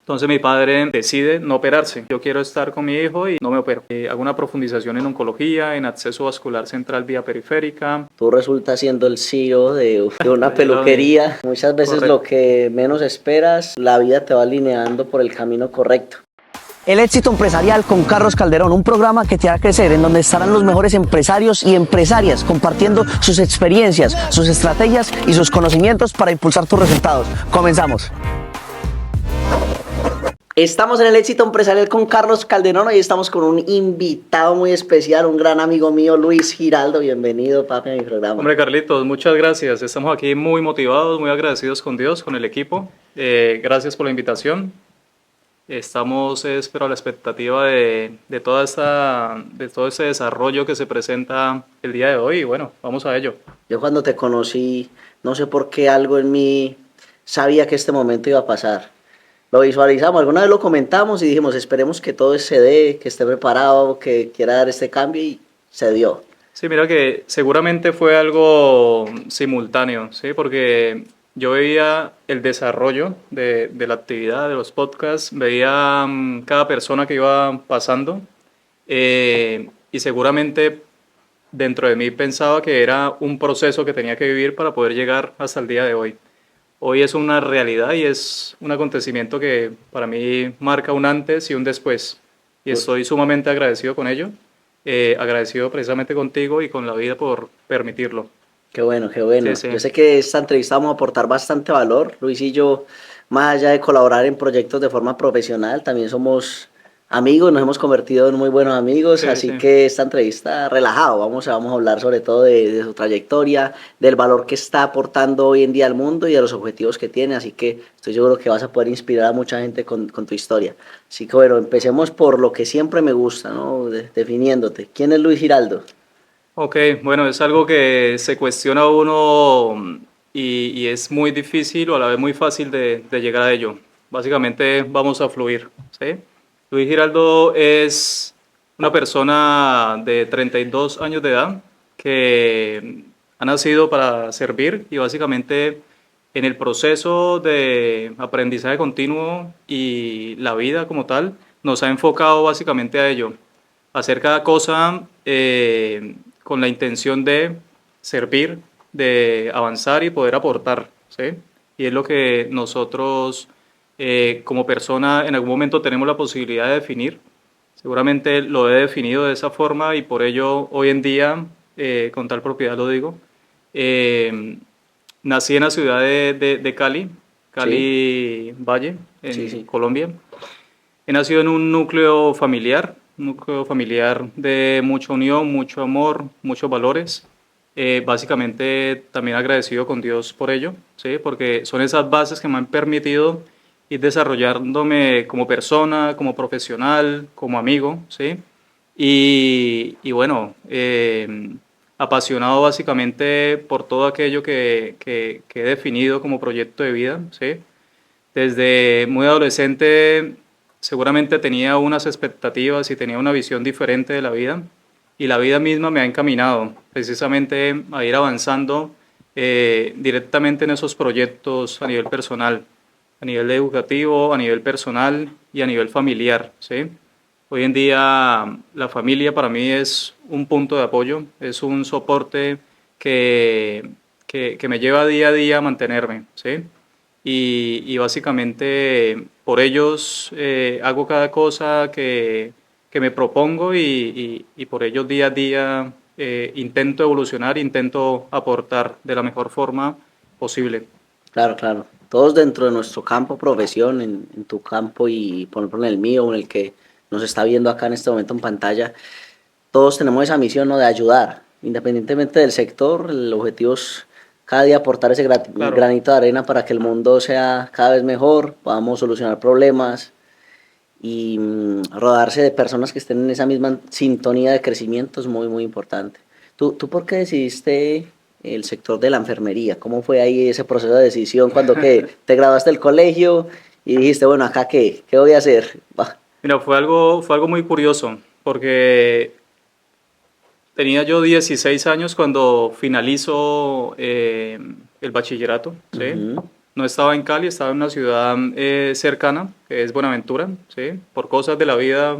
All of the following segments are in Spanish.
Entonces mi padre decide no operarse. Yo quiero estar con mi hijo y no me opero. Hago una profundización en oncología, en acceso vascular central vía periférica. Tú resultas siendo el CEO de una peluquería. Muchas veces lo que menos esperas, la vida te va alineando por el camino correcto. El éxito empresarial con Carlos Calderón, un programa que te hará crecer, en donde estarán los mejores empresarios y empresarias compartiendo sus experiencias, sus estrategias y sus conocimientos para impulsar tus resultados. Comenzamos. Estamos en el éxito empresarial con Carlos Calderón. Hoy estamos con un invitado muy especial, un gran amigo mío, Luis Giraldo. Bienvenido, papi, a mi programa. Hombre, Carlitos, muchas gracias. Estamos aquí muy motivados, muy agradecidos con Dios, con el equipo. Gracias por la invitación. Estamos, espero, a la expectativa de todo ese desarrollo que se presenta el día de hoy. Y bueno, vamos a ello. Yo cuando te conocí, no sé por qué algo en mí sabía que este momento iba a pasar. Lo visualizamos, alguna vez lo comentamos y dijimos, esperemos que todo se dé, que esté preparado, que quiera dar este cambio, y se dio. Sí, mira que seguramente fue algo simultáneo, ¿sí? Porque yo veía el desarrollo de la actividad, de los podcasts, veía cada persona que iba pasando y seguramente dentro de mí pensaba que era un proceso que tenía que vivir para poder llegar hasta el día de hoy. Hoy es una realidad y es un acontecimiento que para mí marca un antes y un después. Y estoy sumamente agradecido con ello, agradecido precisamente contigo y con la vida por permitirlo. Qué bueno, qué bueno. Sí, sí. Yo sé que esta entrevista vamos a aportar bastante valor. Luis y yo, más allá de colaborar en proyectos de forma profesional, también somos amigos, nos hemos convertido en muy buenos amigos, Sí, así sí. que esta entrevista relajado, vamos a hablar sobre todo de su trayectoria, del valor que está aportando hoy en día al mundo y de los objetivos que tiene, así que estoy seguro que vas a poder inspirar a mucha gente con tu historia. Así que bueno, empecemos por lo que siempre me gusta, ¿no? Definiéndote. ¿Quién es Luis Giraldo? Ok, bueno, es algo que se cuestiona uno y es muy difícil o a la vez muy fácil de llegar a ello. Básicamente vamos a fluir, ¿sí? Luis Giraldo es una persona de 32 años de edad que ha nacido para servir y básicamente en el proceso de aprendizaje continuo y la vida como tal nos ha enfocado básicamente a ello, hacer cada cosa con la intención de servir, de avanzar y poder aportar, ¿sí? Y es lo que nosotros como persona en algún momento tenemos la posibilidad de definir. Seguramente lo he definido de esa forma y por ello hoy en día, con tal propiedad lo digo, nací en la ciudad de Cali, Cali Valle, en Colombia. He nacido en un núcleo familiar de mucha unión, mucho amor, muchos valores. Básicamente también agradecido con Dios por ello, ¿sí? Porque son esas bases que me han permitido ir desarrollándome como persona, como profesional, como amigo, ¿sí? Y bueno, apasionado básicamente por todo aquello que he definido como proyecto de vida, ¿sí? Desde muy adolescente seguramente tenía unas expectativas y tenía una visión diferente de la vida y la vida misma me ha encaminado precisamente a ir avanzando directamente en esos proyectos a nivel personal, a nivel educativo, a nivel personal y a nivel familiar, ¿sí? Hoy en día la familia para mí es un punto de apoyo, es un soporte que me lleva día a día a mantenerme, ¿sí? Y básicamente por ellos hago cada cosa que me propongo y por ellos día a día intento evolucionar, intento aportar de la mejor forma posible. Claro, claro. Todos dentro de nuestro campo, profesión, en tu campo y por ejemplo en el mío, en el que nos está viendo acá en este momento en pantalla, todos tenemos esa misión, ¿no?, de ayudar, independientemente del sector. El objetivo es cada día aportar ese Claro. granito de arena para que el mundo sea cada vez mejor, podamos solucionar problemas y rodarse de personas que estén en esa misma sintonía de crecimiento es muy, muy importante. ¿Tú por qué decidiste el sector de la enfermería? ¿Cómo fue ahí ese proceso de decisión cuando que te graduaste del colegio y dijiste, bueno, acá qué voy a hacer? Bah. Mira, fue algo muy curioso porque tenía yo 16 años cuando finalizo el bachillerato, ¿sí? no estaba en Cali, estaba en una ciudad cercana, que es Buenaventura, ¿sí? Por cosas de la vida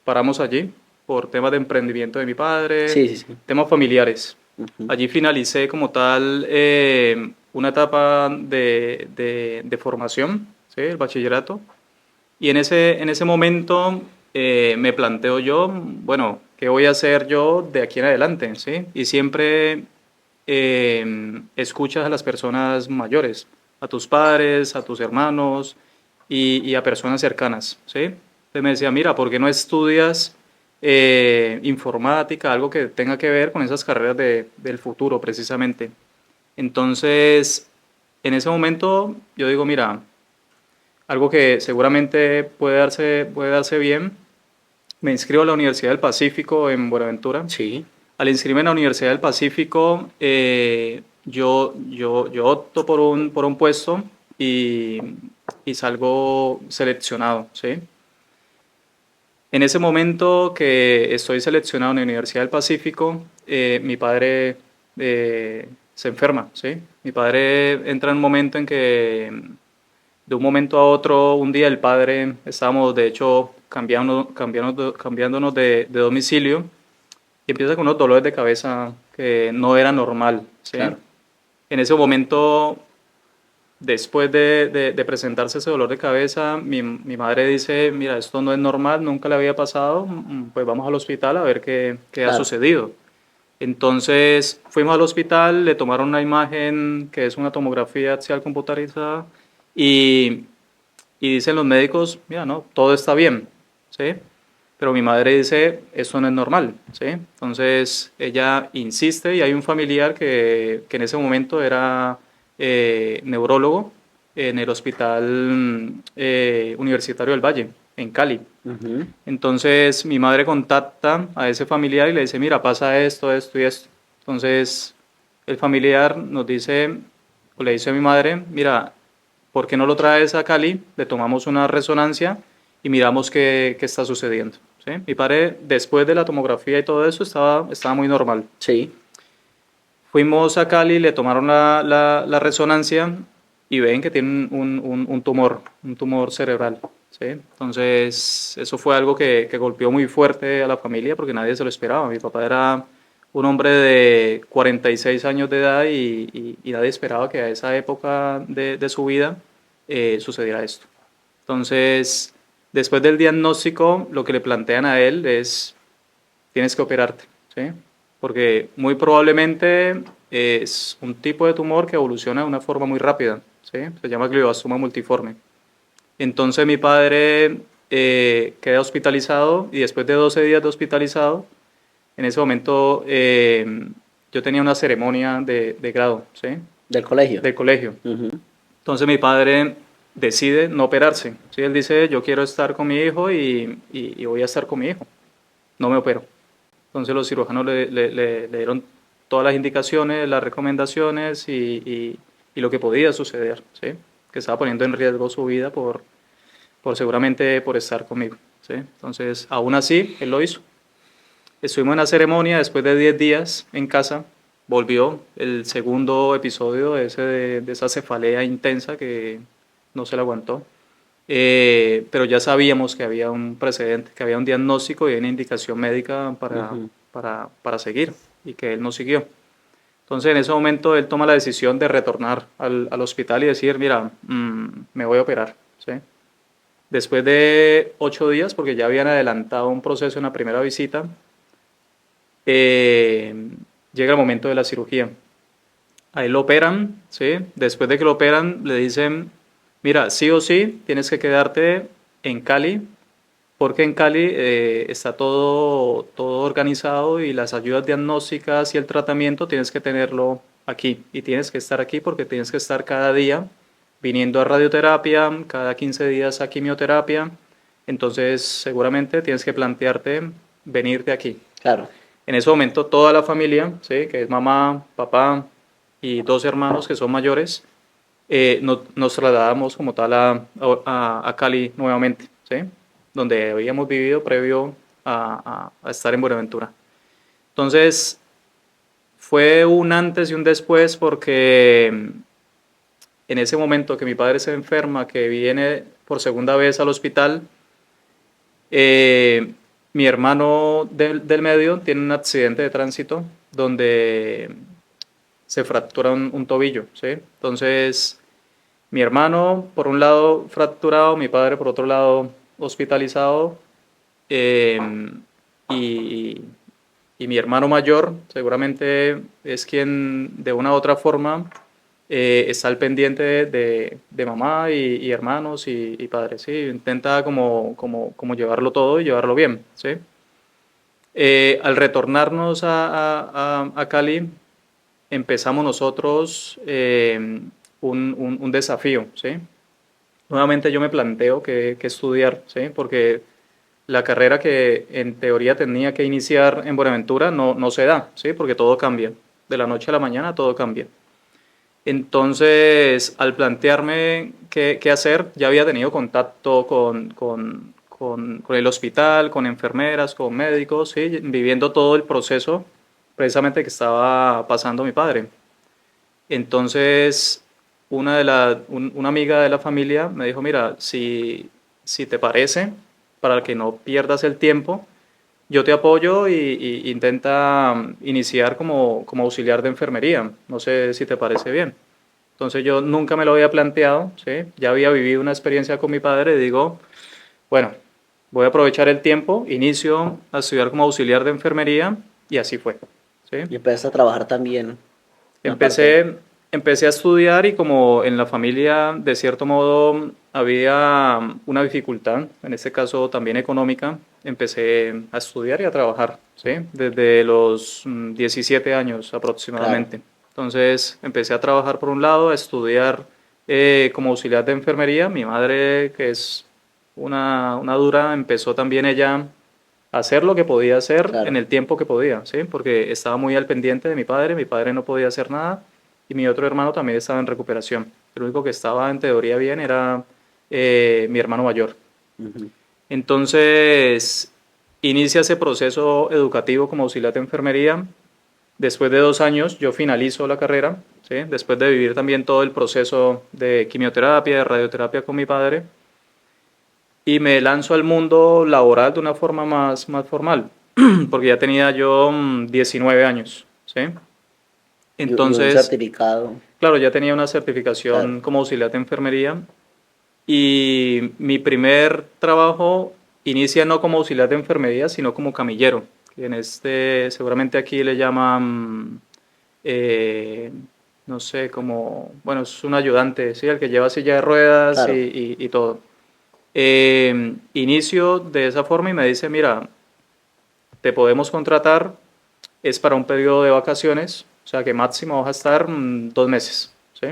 paramos allí, por temas de emprendimiento de mi padre, Sí, sí, sí. temas familiares. Ujú. Allí finalicé como tal una etapa de formación, ¿sí? El bachillerato. Y en ese momento me planteo yo, bueno, ¿qué voy a hacer yo de aquí en adelante? ¿Sí? Y siempre escuchas a las personas mayores, a tus padres, a tus hermanos y a personas cercanas. ¿Sí? Entonces me decía, mira, ¿por qué no estudias informática, algo que tenga que ver con esas carreras del futuro precisamente? Entonces, en ese momento yo digo, mira, algo que seguramente puede darse bien. Me inscribo a la Universidad del Pacífico en Buenaventura. Sí. Al inscribirme en la Universidad del Pacífico, yo opto por un puesto y, y salgo seleccionado, ¿sí? En ese momento que estoy seleccionado en la Universidad del Pacífico, mi padre se enferma, ¿sí? Mi padre entra en un momento en que de un momento a otro, un día el padre, estábamos de hecho cambiándonos de domicilio y empieza con unos dolores de cabeza que no era normal, ¿sí? Claro. En ese momento, después de presentarse ese dolor de cabeza, mi madre dice, mira, esto no es normal, nunca le había pasado, pues vamos al hospital a ver qué ha Claro. sucedido. Entonces fuimos al hospital, le tomaron una imagen que es una tomografía axial computarizada y, y dicen los médicos, mira, no, todo está bien, ¿sí? Pero mi madre dice, eso no es normal, ¿sí? Entonces ella insiste y hay un familiar que en ese momento era neurólogo en el Hospital Universitario del Valle, en Cali. Ujú. Entonces mi madre contacta a ese familiar y le dice, mira, pasa esto, esto y esto. Entonces el familiar nos dice, o le dice a mi madre, mira, ¿por qué no lo traes a Cali? Le tomamos una resonancia y miramos qué está sucediendo. ¿Sí? Mi padre, después de la tomografía y todo eso, estaba muy normal. Sí. Fuimos a Cali, le tomaron la resonancia y ven que tiene un tumor cerebral. ¿Sí? Entonces, eso fue algo que golpeó muy fuerte a la familia porque nadie se lo esperaba. Mi papá era un hombre de 46 años de edad y nadie esperaba que a esa época de su vida sucediera esto. Entonces, después del diagnóstico, lo que le plantean a él es, tienes que operarte, ¿sí? Porque muy probablemente es un tipo de tumor que evoluciona de una forma muy rápida, ¿sí? Se llama glioblastoma multiforme. Entonces mi padre queda hospitalizado y después de 12 días de hospitalizado, en ese momento yo tenía una ceremonia de grado, ¿sí? Del colegio. Del colegio. Ujú. Entonces mi padre decide no operarse, ¿sí? Él dice, yo quiero estar con mi hijo y voy a estar con mi hijo, no me opero. Entonces los cirujanos le dieron todas las indicaciones, las recomendaciones y lo que podía suceder, ¿sí? Que estaba poniendo en riesgo su vida seguramente por estar conmigo, ¿sí? Entonces, aún así, él lo hizo. Estuvimos en la ceremonia, después de 10 días en casa, volvió el segundo episodio de esa cefalea intensa que no se le aguantó. Pero ya sabíamos que había un precedente, que había un diagnóstico y una indicación médica Ujú. para seguir y que él no siguió. Entonces en ese momento él toma la decisión de retornar al hospital y decir, mira, me voy a operar. ¿Sí? Después de 8 días, porque ya habían adelantado un proceso en la primera visita, eh, llega el momento de la cirugía. Ahí lo operan, ¿sí? Después de que lo operan, le dicen, mira, sí o sí, tienes que quedarte en Cali, porque en Cali está todo organizado y las ayudas diagnósticas y el tratamiento tienes que tenerlo aquí. Y tienes que estar aquí porque tienes que estar cada día viniendo a radioterapia, cada 15 días a quimioterapia. Entonces, seguramente tienes que plantearte venirte aquí. Claro. En ese momento toda la familia, ¿sí? Que es mamá, papá y 2 hermanos que son mayores, nos trasladamos como tal a Cali nuevamente, ¿sí? Donde habíamos vivido previo a estar en Buenaventura. Entonces fue un antes y un después porque en ese momento que mi padre se enferma, que viene por segunda vez al hospital, mi hermano del medio tiene un accidente de tránsito donde se fractura un tobillo, ¿sí? Entonces, mi hermano por un lado fracturado, mi padre por otro lado hospitalizado, eh, y, y mi hermano mayor seguramente es quien de una u otra forma está al pendiente de mamá y hermanos y padres, ¿sí? Intenta como llevarlo todo y llevarlo bien, ¿sí? Al retornarnos a Cali, empezamos nosotros un desafío, ¿sí? Nuevamente yo me planteo que estudiar, ¿sí? Porque la carrera que en teoría tenía que iniciar en Buenaventura no se da, ¿sí? Porque todo cambia. De la noche a la mañana todo cambia. Entonces, al plantearme qué hacer, ya había tenido contacto con el hospital, con enfermeras, con médicos, ¿sí? Viviendo todo el proceso precisamente que estaba pasando mi padre. Entonces, una amiga de la familia me dijo, mira, si te parece, para que no pierdas el tiempo, yo te apoyo y intenta iniciar como auxiliar de enfermería. No sé si te parece bien. Entonces yo nunca me lo había planteado, ¿sí? Ya había vivido una experiencia con mi padre y digo, bueno, voy a aprovechar el tiempo, inicio a estudiar como auxiliar de enfermería y así fue, ¿sí? Y empezaste a trabajar también, una parte. Empecé, empecé a estudiar y como en la familia de cierto modo había una dificultad, en este caso también económica, empecé a estudiar y a trabajar, ¿sí? Desde los 17 años Claro. aproximadamente. Entonces empecé a trabajar por un lado, a estudiar como auxiliar de enfermería. Mi madre, que es una dura, empezó también ella hacer lo que podía hacer en Claro. el tiempo que podía, ¿sí? Porque estaba muy al pendiente de mi padre no podía hacer nada y mi otro hermano también estaba en recuperación. El único que estaba en teoría bien era mi hermano mayor. Ujú. Entonces, inicia ese proceso educativo como auxiliar de enfermería. Después de 2 años, yo finalizo la carrera, ¿sí? Después de vivir también todo el proceso de quimioterapia, de radioterapia con mi padre y me lanzo al mundo laboral de una forma más formal, porque ya tenía yo 19 años, ¿sí? Y un Entonces, certificado, claro, ya tenía una claro. certificación como auxiliar de enfermería y mi primer trabajo inicia no como auxiliar de enfermería, sino como camillero, que en este seguramente aquí le llaman, eh, no sé, como, bueno, es un ayudante, ¿sí? El que lleva silla de ruedas Claro. y todo. Inicio de esa forma y me dice, mira, te podemos contratar, es para un periodo de vacaciones, o sea que máximo vas a estar 2 meses, ¿sí?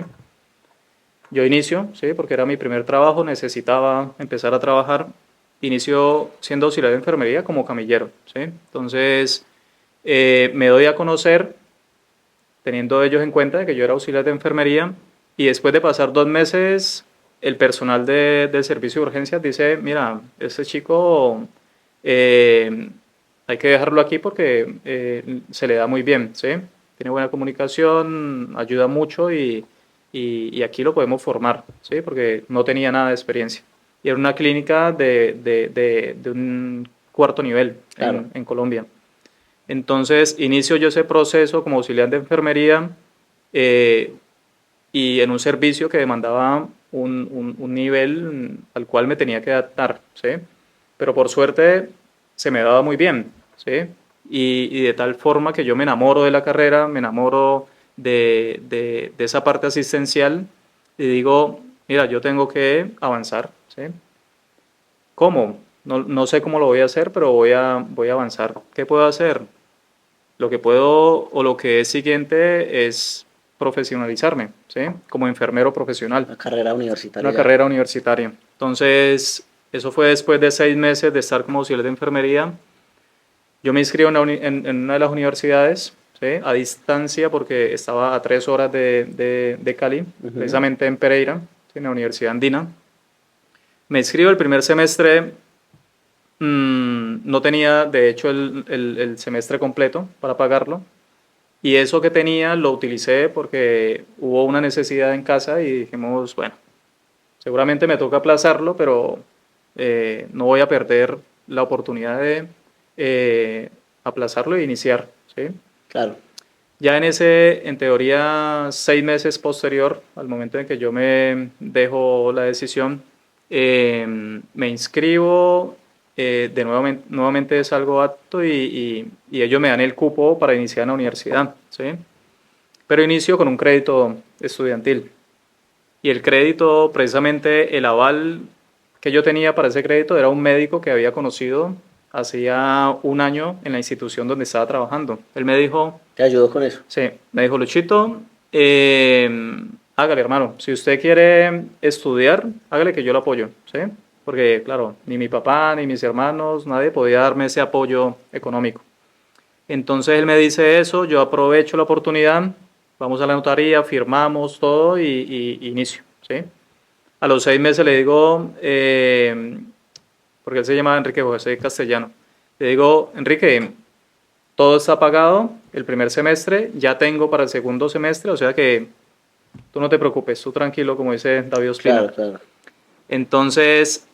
Yo inicio, ¿sí? Porque era mi primer trabajo, necesitaba empezar a trabajar, inicio siendo auxiliar de enfermería como camillero, ¿sí? Entonces me doy a conocer teniendo ellos en cuenta de que yo era auxiliar de enfermería y después de pasar 2 meses, el personal del servicio de urgencias dice, mira, este chico eh, hay que dejarlo aquí porque se le da muy bien, ¿sí? Tiene buena comunicación, ayuda mucho y aquí lo podemos formar, ¿sí? Porque no tenía nada de experiencia. Y era una clínica de un cuarto nivel Claro. en Colombia. Entonces, inicio yo ese proceso como auxiliar de enfermería eh, y en un servicio que demandaba un nivel al cual me tenía que adaptar, ¿sí? Pero por suerte se me daba muy bien, ¿sí? Y de tal forma que yo me enamoro de la carrera, me enamoro de esa parte asistencial y digo, mira, yo tengo que avanzar, ¿sí? ¿Cómo? No sé cómo lo voy a hacer, pero voy a avanzar. ¿Qué puedo hacer? Lo que puedo o lo que es siguiente es profesionalizarme, ¿sí? Como enfermero profesional, Una carrera universitaria una ya. carrera universitaria. Entonces, eso fue después de 6 meses de estar como auxiliar de enfermería. Yo me inscribo en una de las universidades, ¿sí? A distancia porque estaba a 3 horas de Cali, Ujú. precisamente en Pereira, ¿sí? En la Universidad Andina. Me inscribo el primer semestre. No tenía, de hecho, el semestre completo para pagarlo y eso que tenía lo utilicé porque hubo una necesidad en casa y dijimos, bueno, seguramente me toca aplazarlo, pero no voy a perder la oportunidad de aplazarlo e iniciar, ¿sí? Claro. Ya en ese, en teoría, 6 meses posterior al momento en que yo me dejo la decisión, me inscribo, nuevamente salgo apto y ellos me dan el cupo para iniciar en la universidad, ¿sí? Pero inicio con un crédito estudiantil. Y el crédito, precisamente el aval que yo tenía para ese crédito era un médico que había conocido hacía un año en la institución donde estaba trabajando. Él me dijo, ¿Te ayudó con eso? sí, me dijo, Luchito, hágale, hermano, si usted quiere estudiar, hágale que yo lo apoyo, ¿sí? Porque, claro, ni mi papá, ni mis hermanos, nadie podía darme ese apoyo económico. Entonces él me dice eso, yo aprovecho la oportunidad, vamos a la notaría, firmamos todo y inicio, ¿sí? A los 6 meses le digo, porque él se llamaba Enrique José Castellano, le digo, Enrique, todo está pagado el primer semestre, ya tengo para el segundo semestre, o sea que tú no te preocupes, tú tranquilo, como dice David Ospina. Claro, claro. Entonces,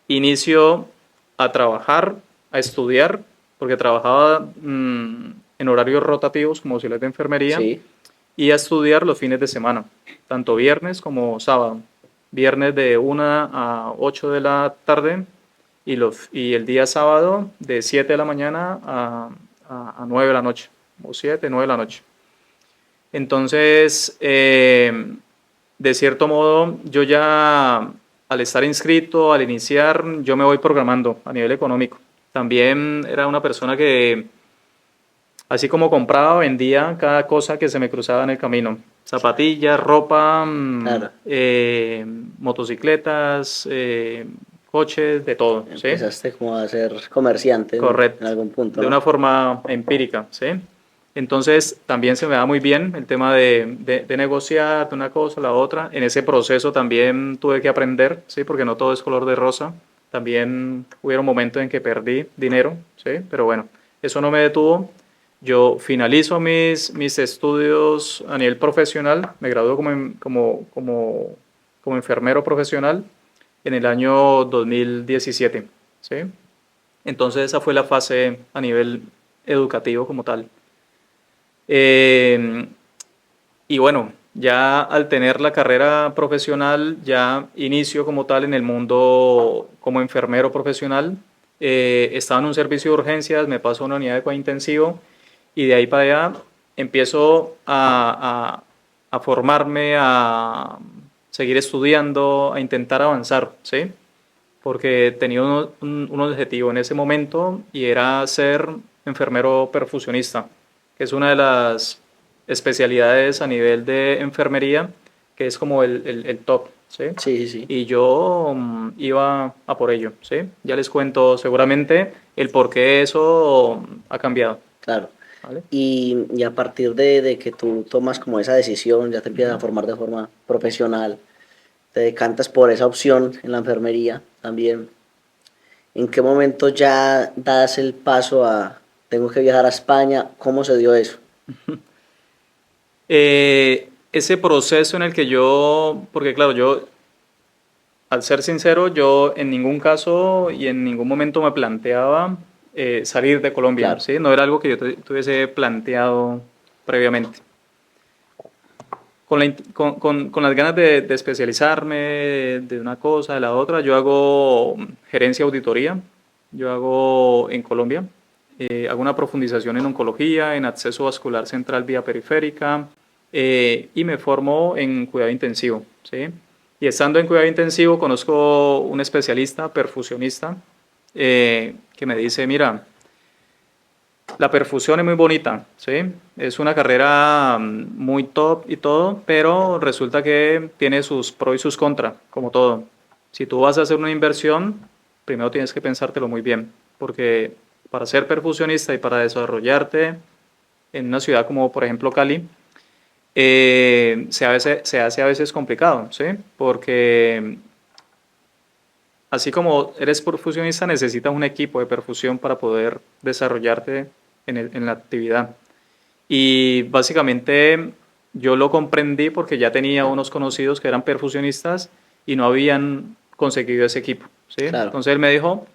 inicio a trabajar, a estudiar, porque trabajaba en horarios rotativos como auxiliar de enfermería, Sí. y a estudiar los fines de semana, tanto viernes como sábado. Viernes de 1 a 8 de la tarde y el día sábado de 7 de la mañana a 9 de la noche, o 7, 9 de la noche. Entonces, de cierto modo, yo ya al estar inscrito, al iniciar, yo me voy programando a nivel económico. También era una persona que, así como compraba, vendía cada cosa que se me cruzaba en el camino. Zapatillas, ropa, Claro. motocicletas, coches, de todo, ¿sí? Empezaste como a ser comerciante en Correcto, algún punto, de ¿no? una forma empírica, ¿sí? Entonces, también se me da muy bien el tema de negociar de una cosa a la otra. En ese proceso también tuve que aprender, ¿sí? Porque no todo es color de rosa. También hubieron momentos en que perdí dinero, ¿sí? Pero bueno, eso no me detuvo. Yo finalizo mis estudios a nivel profesional, me graduó como enfermero profesional en el año 2017, ¿sí? Entonces esa fue la fase a nivel educativo como tal. Y bueno, ya al tener la carrera profesional, ya inicio como tal en el mundo como enfermero profesional. Estaba en un servicio de urgencias, me paso a una unidad de cuidado intensivo y de ahí para allá empiezo a formarme, a seguir estudiando, a intentar avanzar, ¿sí? Porque tenía un objetivo en ese momento y era ser enfermero perfusionista, que es una de las especialidades a nivel de enfermería, que es como el top, ¿sí? Sí, sí, sí. Y yo iba a por ello, ¿sí? Ya les cuento seguramente el por qué eso ha cambiado, Claro. ¿vale? Y a partir de que tú tomas como esa decisión, ya te empiezas a formar de forma profesional, te decantas por esa opción en la enfermería también. ¿En qué momento ya das el paso a tengo que viajar a España? ¿Cómo se dio eso? Ese proceso en el que yo, porque claro, yo, al ser sincero, yo en ningún caso y en ningún momento me planteaba salir de Colombia, Claro, ¿sí? No era algo que yo tuviese planteado previamente. Con las ganas de especializarme de una cosa, de la otra, yo hago gerencia auditoría, yo hago en Colombia, hago una profundización en oncología, en acceso vascular central vía periférica y me formo en cuidado intensivo, ¿sí? Y estando en cuidado intensivo conozco un especialista, perfusionista, que me dice, mira, la perfusión es muy bonita, ¿sí? Es una carrera muy top y todo, pero resulta que tiene sus pros y sus contras, como todo. Si tú vas a hacer una inversión, primero tienes que pensártelo muy bien, porque para ser perfusionista y para desarrollarte en una ciudad como por ejemplo Cali, se hace a veces complicado, ¿sí? Porque así como eres perfusionista, necesitas un equipo de perfusión para poder desarrollarte en la actividad. Y básicamente yo lo comprendí porque ya tenía unos conocidos que eran perfusionistas y no habían conseguido ese equipo, ¿sí? Claro. Entonces él me dijo,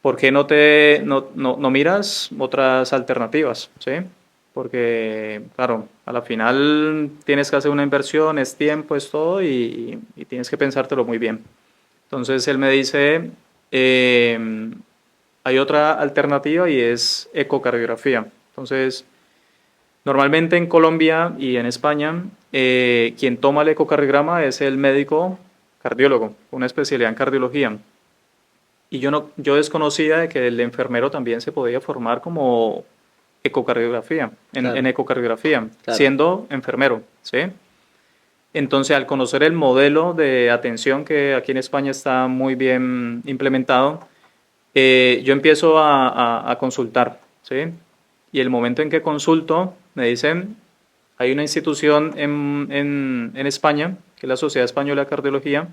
¿por qué no miras otras alternativas? ¿Sí? Porque, claro, a la final tienes que hacer una inversión, es tiempo, es todo y tienes que pensártelo muy bien. Entonces él me dice, hay otra alternativa y es ecocardiografía. Entonces, normalmente en Colombia y en España, quien toma el ecocardiograma es el médico cardiólogo, una especialidad en cardiología. Y yo desconocía de que el enfermero también se podía formar como ecocardiografía, Claro. en ecocardiografía, Claro. siendo enfermero, ¿sí? Entonces, al conocer el modelo de atención que aquí en España está muy bien implementado, yo empiezo a consultar, ¿sí? Y el momento en que consulto, me dicen, hay una institución en España, que es la Sociedad Española de Cardiología,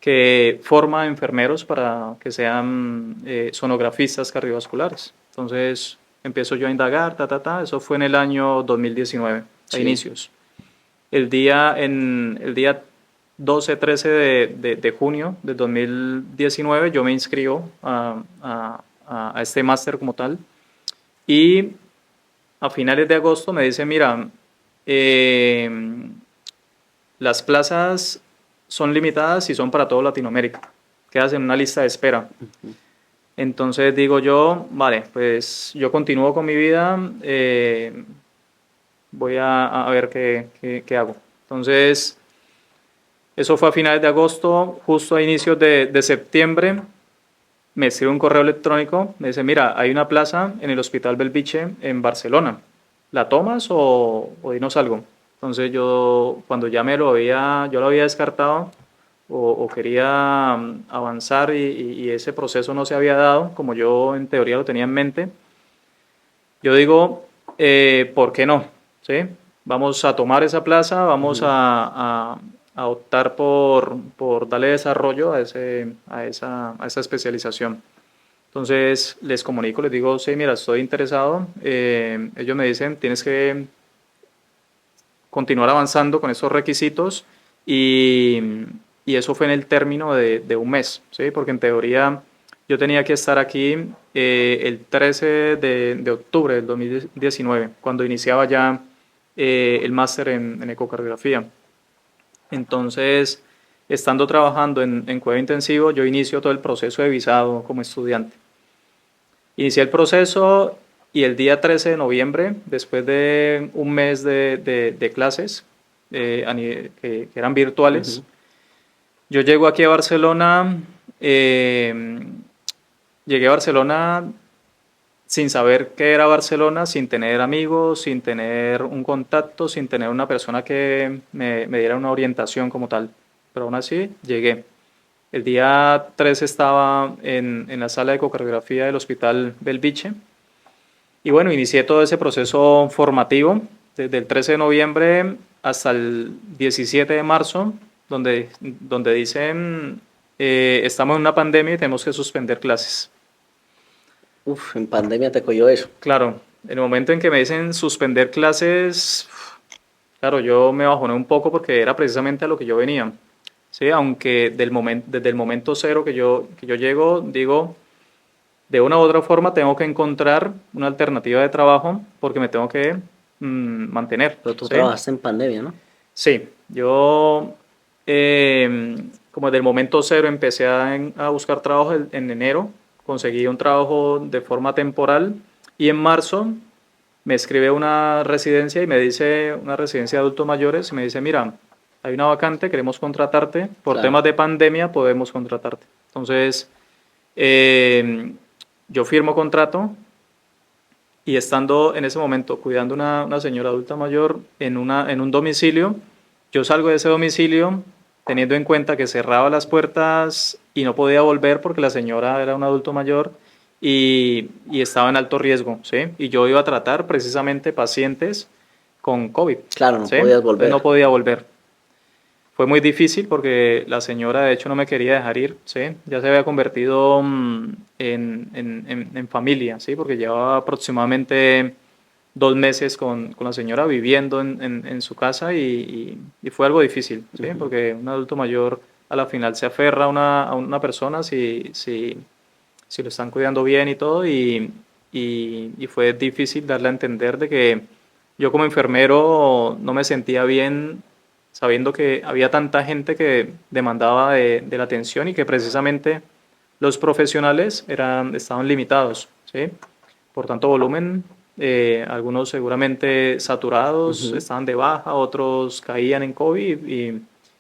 que forma enfermeros para que sean sonografistas cardiovasculares. Entonces empiezo yo a indagar, eso fue en el año 2019, a Sí. inicios. El día 12-13 de junio de 2019 yo me inscribo a este máster como tal y a finales de agosto me dice, mira, las plazas son limitadas y son para toda Latinoamérica. Quedas en una lista de espera. Entonces digo yo, vale, pues yo continúo con mi vida, voy a ver qué hago. Entonces, eso fue a finales de agosto, justo a inicios de septiembre, me escribe un correo electrónico, me dice, mira, hay una plaza en el Hospital Belviche en Barcelona, ¿la tomas o dinos algo? Entonces yo, cuando ya yo lo había descartado o quería avanzar y ese proceso no se había dado, como yo en teoría lo tenía en mente, yo digo, ¿por qué no? ¿Sí? Vamos a tomar esa plaza, vamos a optar por darle desarrollo a esa especialización. Entonces les comunico, les digo, sí, mira, estoy interesado. Ellos me dicen, tienes que continuar avanzando con esos requisitos y eso fue en el término de un mes, ¿sí? Porque en teoría yo tenía que estar aquí el 13 de octubre del 2019, cuando iniciaba ya el máster en ecocardiografía. Entonces, estando trabajando en cuidado intensivo, yo inicio todo el proceso de visado como estudiante. Inicié el proceso y el día 13 de noviembre, después de un mes de clases que eran virtuales, yo llego aquí a Barcelona, llegué a Barcelona sin saber qué era Barcelona, sin tener amigos, sin tener un contacto, sin tener una persona que me diera una orientación como tal. Pero aún así llegué. El día 3 estaba en la sala de ecocardiografía del Hospital Belviche. Y bueno, inicié todo ese proceso formativo desde el 13 de noviembre hasta el 17 de marzo, donde dicen, estamos en una pandemia y tenemos que suspender clases. Uf, en pandemia te cogió eso. Claro, en el momento en que me dicen suspender clases, claro, yo me bajoné un poco porque era precisamente a lo que yo venía. Sí, aunque desde el momento cero que yo llego, digo, de una u otra forma tengo que encontrar una alternativa de trabajo porque me tengo que mantener. Pero tú ¿sí? trabajaste en pandemia, ¿no? Sí, yo como desde el momento cero empecé a buscar trabajo en enero, conseguí un trabajo de forma temporal y en marzo me escribe una residencia y me dice, una residencia de adultos mayores, y me dice, mira, hay una vacante, queremos contratarte, por Claro. temas de pandemia podemos contratarte. Entonces, yo firmo contrato y estando en ese momento cuidando una señora adulta mayor en un domicilio, yo salgo de ese domicilio teniendo en cuenta que cerraba las puertas y no podía volver porque la señora era un adulto mayor y estaba en alto riesgo, ¿sí? Y yo iba a tratar precisamente pacientes con COVID. Claro, no ¿sí? podías Entonces volver. no podía volver. Fue muy difícil porque la señora de hecho no me quería dejar ir, ¿sí? Ya se había convertido en familia, ¿sí? Porque llevaba aproximadamente 2 meses con la señora viviendo en su casa y fue algo difícil, ¿sí? Porque un adulto mayor a la final se aferra a una persona si lo están cuidando bien y todo y fue difícil darle a entender de que yo como enfermero no me sentía bien sabiendo que había tanta gente que demandaba de la atención y que precisamente los profesionales estaban limitados, ¿sí? Por tanto volumen, algunos seguramente saturados, estaban de baja, otros caían en COVID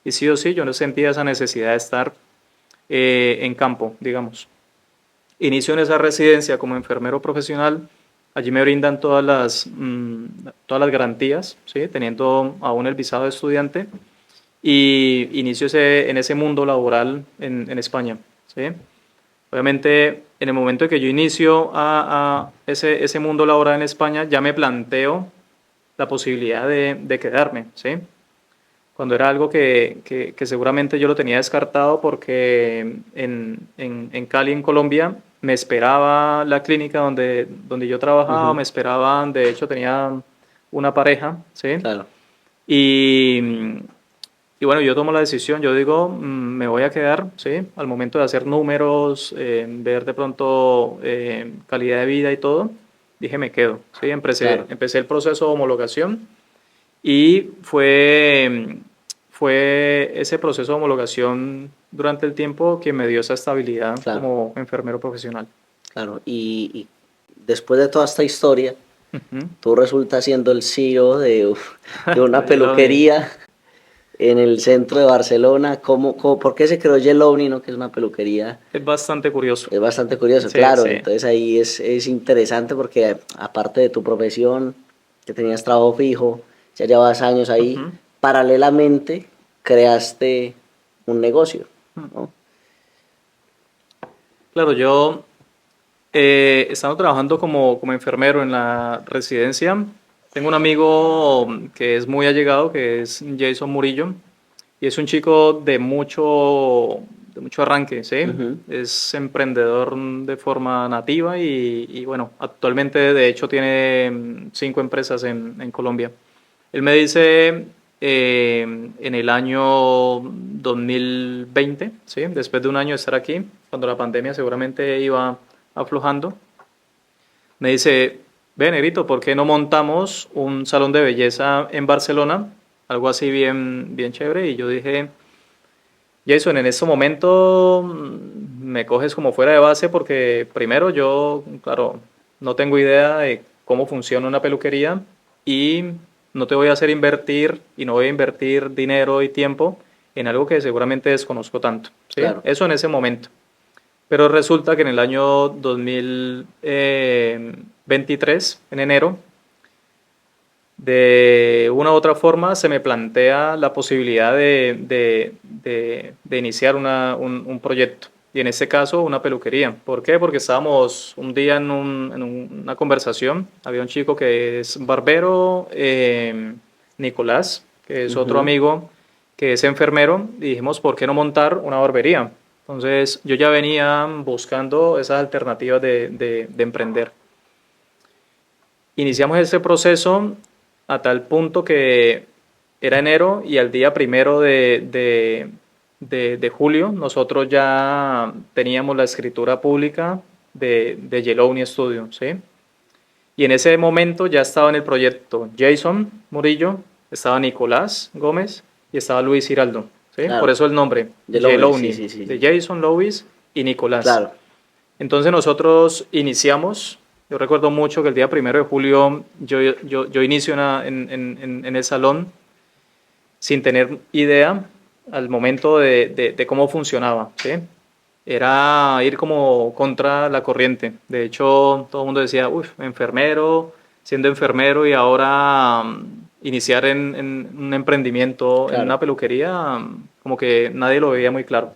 y sí o sí yo no sentía esa necesidad de estar en campo, digamos. Inicio en esa residencia como enfermero profesional. Allí me brindan todas las garantías, ¿sí? Teniendo aún el visado de estudiante. Y inicio en ese mundo laboral en España, ¿sí? Obviamente, en el momento en que yo inicio a ese mundo laboral en España, ya me planteo la posibilidad de quedarme, ¿sí? Cuando era algo que seguramente yo lo tenía descartado porque en Cali, en Colombia, me esperaba la clínica donde yo trabajaba, me esperaban, de hecho tenía una pareja, ¿sí? Claro, Y, y bueno, yo tomo la decisión, yo digo, me voy a quedar, ¿sí? Al momento de hacer números, ver de pronto calidad de vida y todo, dije, me quedo, ¿sí? claro. Empecé el proceso de homologación y fue ese proceso de homologación durante el tiempo que me dio esa estabilidad Claro. como enfermero profesional. Claro, y después de toda esta historia, Ujú. tú resultas siendo el CEO de una De Yellow. peluquería en el centro de Barcelona. ¿Por qué se creó Yellowny, no? Que es una peluquería. Es bastante curioso. Es bastante curioso, Sí, claro. sí. Entonces ahí es interesante porque aparte de tu profesión, que tenías trabajo fijo, ya llevabas años ahí, Ujú. paralelamente creaste un negocio, ¿no? Claro, yo estando trabajando como enfermero en la residencia, tengo un amigo que es muy allegado, que es Jason Murillo, y es un chico de mucho arranque, ¿sí? Ujú. Es emprendedor de forma nativa y bueno, actualmente de hecho tiene 5 empresas en Colombia. Él me dice en el año 2020, ¿sí? Después de un año de estar aquí, cuando la pandemia seguramente iba aflojando, me dice, ve Negrito, ¿por qué no montamos un salón de belleza en Barcelona? Algo así bien, bien chévere. Y yo dije, Jason, en este momento me coges como fuera de base porque primero yo, claro, no tengo idea de cómo funciona una peluquería y no te voy a hacer invertir y no voy a invertir dinero y tiempo en algo que seguramente desconozco tanto, ¿sí? Claro. Eso en ese momento. Pero resulta que en el año 2023, en enero, de una u otra forma se me plantea la posibilidad de iniciar un proyecto. Y en este caso, una peluquería. ¿Por qué? Porque estábamos un día una conversación. Había un chico que es barbero, Nicolás, que es otro Ujú. amigo que es enfermero. Y dijimos, ¿por qué no montar una barbería? Entonces, yo ya venía buscando esas alternativas de emprender. Iniciamos ese proceso a tal punto que era enero y al día 1 de julio nosotros ya teníamos la escritura pública de Yellowny Studio, ¿sí? Y en ese momento ya estaba en el proyecto Jason Murillo, estaba Nicolás Gómez y estaba Luis Giraldo, ¿sí? Por Claro. eso el nombre, Yellowny, sí, Yellowny, sí, sí, de sí. Jason, Luis y Nicolás. Claro. Entonces nosotros iniciamos, yo recuerdo mucho que el día 1 de julio yo inicio en el salón sin tener idea al momento de cómo funcionaba, ¿sí? Era ir como contra la corriente. De hecho, todo el mundo decía, uff, enfermero, siendo enfermero y ahora iniciar en un emprendimiento, en Claro. una peluquería, como que nadie lo veía muy claro.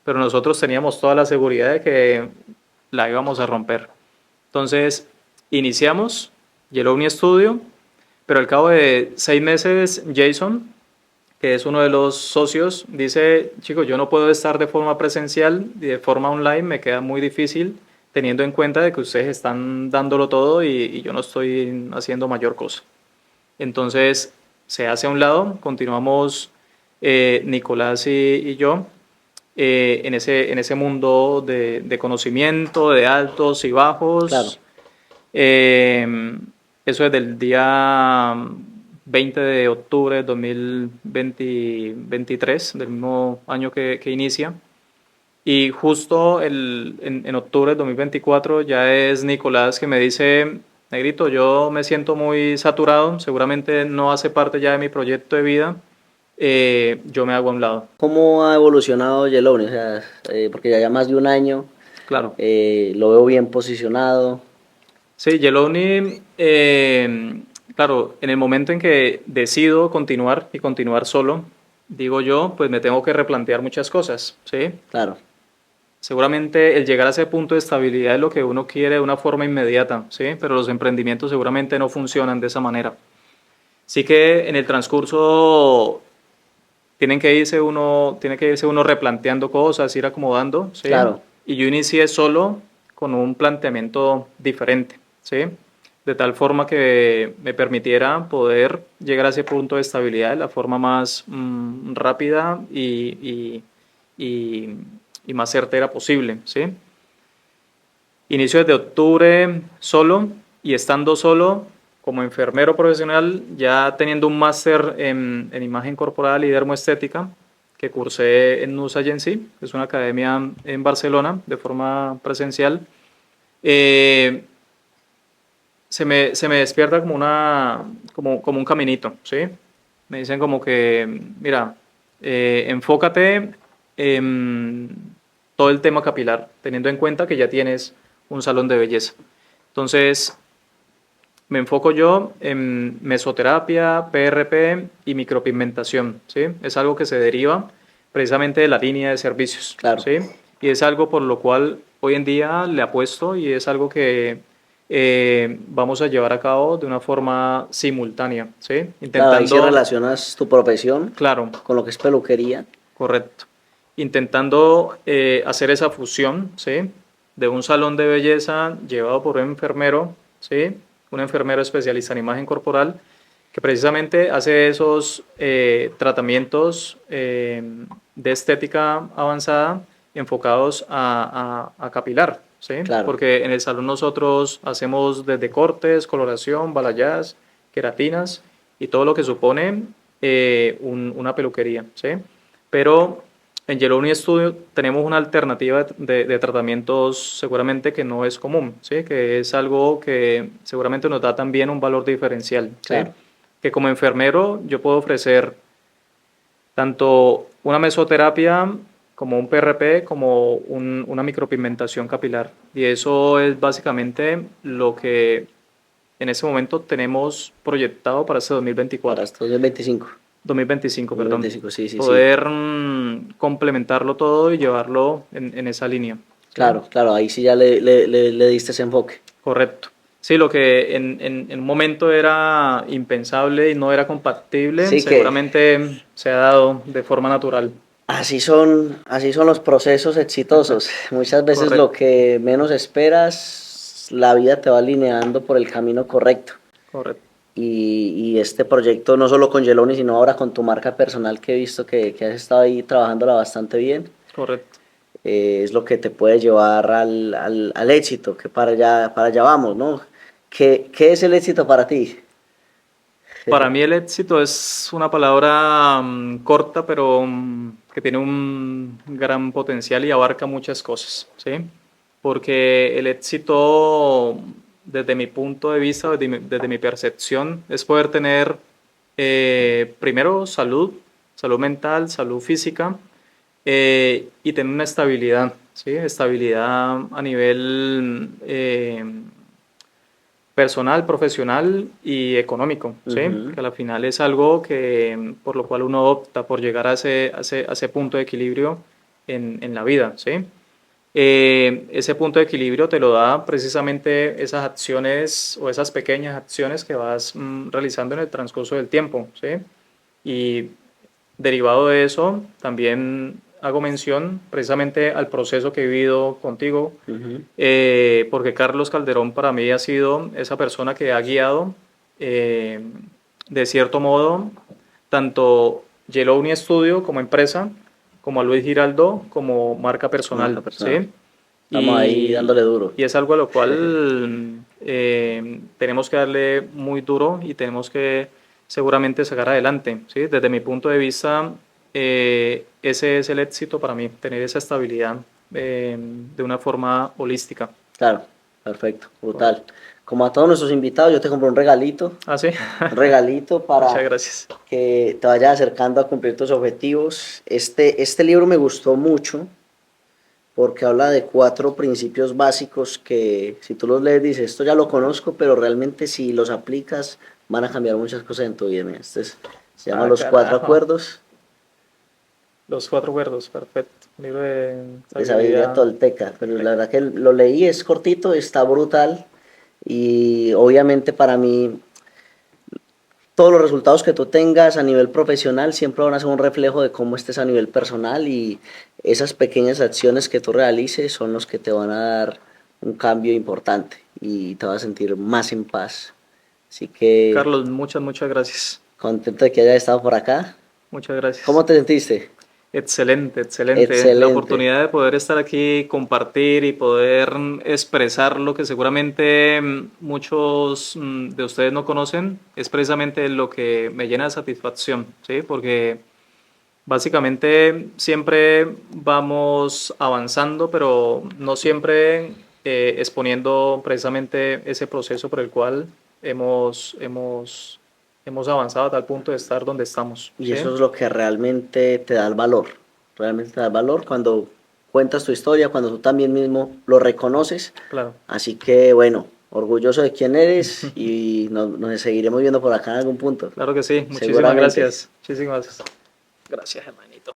Pero nosotros teníamos toda la seguridad de que la íbamos a romper. Entonces, iniciamos Yellowny Studio, pero al cabo de 6 meses, Jason, que es uno de los socios, dice, chicos, yo no puedo estar de forma presencial y de forma online, me queda muy difícil teniendo en cuenta de que ustedes están dándolo todo y yo no estoy haciendo mayor cosa. Entonces se hace a un lado, continuamos Nicolás y yo en ese mundo de conocimiento, de altos y Claro. bajos. Eh, Eso es del día 20 de octubre de 2023, del mismo año que inicia. Y justo en octubre de 2024 ya es Nicolás que me dice, Negrito, yo me siento muy saturado, seguramente no hace parte ya de mi proyecto de vida, yo me hago a un lado. ¿Cómo ha evolucionado Yellow? O sea, porque ya más de un año, Claro. lo veo bien posicionado. Sí, Yeloni, claro, en el momento en que decido continuar y continuar solo, digo yo, pues me tengo que replantear muchas cosas, ¿sí? Claro, Seguramente el llegar a ese punto de estabilidad es lo que uno quiere de una forma inmediata, ¿sí? Pero los emprendimientos seguramente no funcionan de esa manera. Sí que en el transcurso tiene que irse uno replanteando cosas, ir acomodando, ¿sí? claro. Y yo inicié solo con un planteamiento diferente, ¿sí? De tal forma que me permitiera poder llegar a ese punto de estabilidad de la forma más rápida y, y más certera posible, ¿sí? Inicio desde octubre solo y estando solo como enfermero profesional, ya teniendo un máster en imagen corporal y dermoestética que cursé en NUS Agency, que es una academia en Barcelona de forma presencial. eh, Se me despierta como, como un caminito, ¿sí? Me dicen como que, mira, enfócate en todo el tema capilar, teniendo en cuenta que ya tienes un salón de belleza. Entonces, me enfoco yo en mesoterapia, PRP y micropigmentación, ¿sí? Es algo que se deriva precisamente de la línea de servicios, Claro. ¿sí? Y es algo por lo cual hoy en día le apuesto y es algo que vamos a llevar a cabo de una forma simultánea, ¿sí? Claro, ahí sí Intentando, relacionas tu profesión claro, con lo que es peluquería. correcto. Intentando hacer esa fusión, ¿sí? De un salón de belleza llevado por un enfermero, ¿sí? Un enfermero especialista en imagen corporal que precisamente hace esos tratamientos de estética avanzada enfocados a capilar, ¿sí? Claro. Porque en el salón nosotros hacemos desde cortes, coloración, balayage, queratinas y todo lo que supone una peluquería, ¿sí? Pero en Yellow Studio tenemos una alternativa de tratamientos seguramente que no es común, ¿sí? Que es algo que seguramente nos da también un valor diferencial, ¿sí? Claro. Que como enfermero yo puedo ofrecer tanto una mesoterapia como un PRP, como una micropigmentación capilar. Y eso es básicamente lo que en ese momento tenemos proyectado para este Para 2024. estos 2025. 2025, perdón. 2025, sí, sí, sí. Poder complementarlo todo y llevarlo en esa línea. ¿Sí? Claro, claro, ahí sí ya le diste ese enfoque. Correcto. Sí, lo que en un momento era impensable y no era compatible, Sí, que seguramente se ha dado de forma natural. así son los procesos exitosos. Muchas veces lo Correcto, que menos esperas, la vida te va alineando por el camino correcto. correcto, Y este proyecto, no solo con Yeloni, sino ahora con tu marca personal que he visto que has estado ahí trabajándola bastante bien, correcto. es lo que te puede llevar al éxito, que para allá vamos, ¿no? ¿Qué es el éxito para ti? Para mí el éxito es una palabra corta, pero que tiene un gran potencial y abarca muchas cosas, ¿sí? Porque el éxito, desde mi punto de vista, desde mi percepción, es poder tener primero salud, salud mental, salud física y tener una estabilidad, ¿sí? Estabilidad a nivel personal, profesional y económico, ¿sí? Ujú. Que a la final es algo que, por lo cual uno opta por llegar a ese punto de equilibrio en la vida, ¿sí? Ese punto de equilibrio te lo da precisamente esas acciones o esas pequeñas acciones que vas realizando en el transcurso del tiempo, ¿sí? Y derivado de eso, también hago mención precisamente al proceso que he vivido contigo, porque Carlos Calderón para mí ha sido esa persona que ha guiado, de cierto modo, tanto Yellow Studio como empresa, como a Luis Giraldo como marca personal. Marca personal. ¿Sí? Estamos ahí dándole duro. Y es algo a lo cual tenemos que darle muy duro y tenemos que seguramente sacar adelante. ¿Sí? Desde mi punto de vista, ese es el éxito para mí, tener esa estabilidad de una forma holística. Claro, perfecto, brutal. Como a todos nuestros invitados, yo te compré un regalito. ¿Ah, sí? Un regalito para Muchas gracias. que te vayas acercando a cumplir tus objetivos. Este libro me gustó mucho porque habla de 4 principios básicos que si tú los lees dices, esto ya lo conozco, pero realmente si los aplicas van a cambiar muchas cosas en tu vida. Mira, se llama Los 4 Carajo. acuerdos Los 4 acuerdos, perfecto. Libro de de sabiduría tolteca, pero la verdad que lo leí, es cortito, está brutal y obviamente para mí todos los resultados que tú tengas a nivel profesional siempre van a ser un reflejo de cómo estés a nivel personal y esas pequeñas acciones que tú realices son los que te van a dar un cambio importante y te vas a sentir más en paz. Así que Carlos, muchas gracias. contento de que hayas estado por acá. Muchas gracias. ¿Cómo te sentiste? Excelente. Excelente. La oportunidad de poder estar aquí, compartir y poder expresar lo que seguramente muchos de ustedes no conocen, es precisamente lo que me llena de satisfacción, ¿sí? Porque básicamente siempre vamos avanzando, pero no siempre exponiendo precisamente ese proceso por el cual hemos avanzado a tal punto de estar donde estamos. Y ¿sí? eso es lo que realmente te da el valor. Realmente te da el valor cuando cuentas tu historia, cuando tú también mismo lo reconoces. Claro. Así que bueno, orgulloso de quién eres y nos seguiremos viendo por acá en algún punto. Claro que sí. Muchísimas Seguramente. gracias. Muchísimas gracias, hermanito.